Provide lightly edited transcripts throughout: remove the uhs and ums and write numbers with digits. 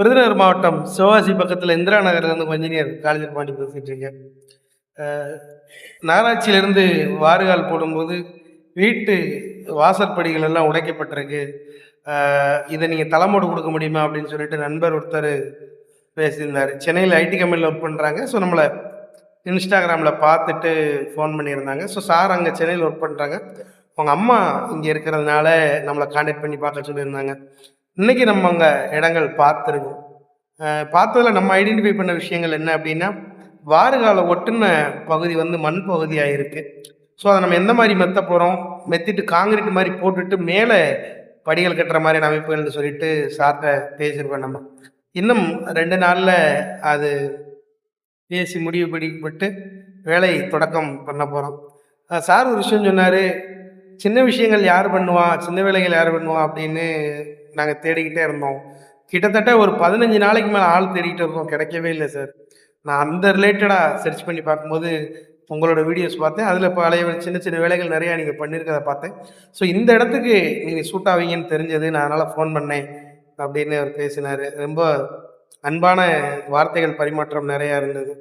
விருதுநகர் மாவட்டம் சிவகாசி பக்கத்தில் இந்திரா நகர்லேருந்து இன்ஜினியர் காலேஜ் பாண்டி பேசிகிட்டு இருக்கேன். நகராட்சியிலேருந்து வாறுகால் போடும்போது வீட்டு வாசற்படிகள் எல்லாம் உடைக்கப்பட்டிருக்கு. இதை நீங்கள் தலைமோடு கொடுக்க முடியுமா அப்படின்னு சொல்லிட்டு நண்பர் ஒருத்தர் பேசியிருந்தார். சென்னையில் ஐடி கம்பெனியில் ஒர்க் பண்ணுறாங்க. ஸோ நம்மளை இன்ஸ்டாகிராமில் பார்த்துட்டு ஃபோன் பண்ணியிருந்தாங்க. ஸோ சார் அங்கே சென்னையில் ஒர்க் பண்ணுறாங்க, அவங்க அம்மா இங்கே இருக்கிறதுனால நம்மளை கான்டாக்ட் பண்ணி பார்க்க சொல்லியிருந்தாங்க. இன்றைக்கி நம்ம அங்கே இடங்கள் பார்த்துருக்கோம். பார்த்ததில் நம்ம ஐடென்டிஃபை பண்ண விஷயங்கள் என்ன அப்படின்னா, வாறுகாலை ஒட்டுன பகுதி மண் பகுதியாக இருக்குது. ஸோ அதை நம்ம எந்த மாதிரி மெத்த போகிறோம், மெத்திட்டு காங்கிரீட் மாதிரி போட்டுட்டு மேலே படிகள் கட்டுற மாதிரியான அமைப்புகள்னு சொல்லிட்டு சார்கிட்ட பேசியிருக்கோம். நம்ம இன்னும் 2 நாளில் அது பேசி முடிவு படிக்கப்பட்டு வேலை தொடக்கம் பண்ண போகிறோம். சார் ஒரு விஷயம் சொன்னார், சின்ன விஷயங்கள் யார் பண்ணுவா, சின்ன வேலைகள் யார் பண்ணுவா அப்படின்னு நாங்கள் தேடிக்கிட்டே இருந்தோம். கிட்டத்தட்ட ஒரு 15 நாளைக்கு மேலே ஆள் தேடிக்கிட்டு இருக்கோம், கிடைக்கவே இல்லை சார். நான் அந்த ரிலேட்டடாக சர்ச் பண்ணி பார்க்கும்போது உங்களோட வீடியோஸ் பார்த்தேன். அதில் பழைய சின்ன சின்ன வேலைகள் நிறையா நீங்கள் பண்ணியிருக்கதை பார்த்தேன். ஸோ இந்த இடத்துக்கு நீங்கள் சூட் ஆவீங்கன்னு தெரிஞ்சது, நான் அதனால் ஃபோன் பண்ணேன் அப்படின்னு அவர் பேசினார். ரொம்ப அன்பான வார்த்தைகள் பரிமாற்றம் நிறையா இருந்தது.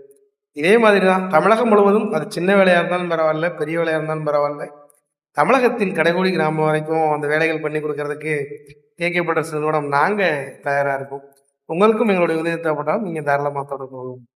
இதே மாதிரி தான் தமிழகம் முழுவதும், அது சின்ன வேலையாக இருந்தாலும் பரவாயில்ல, பெரிய வேலையாக இருந்தாலும் பரவாயில்ல, தமிழகத்தின் கடைக்கோடி கிராமம் வரைக்கும் அந்த வேலைகள் பண்ணி கொடுக்கறதுக்கு கேகே பட்டர்ஸ் நிறுவனம் நாங்கள் தயாராக இருக்கோம். உங்களுக்கும் எங்களுடைய உதவி தேவைப்பட்டாலும் நீங்கள் தாராளமாக தொடர்பு கொள்ளுங்கள்.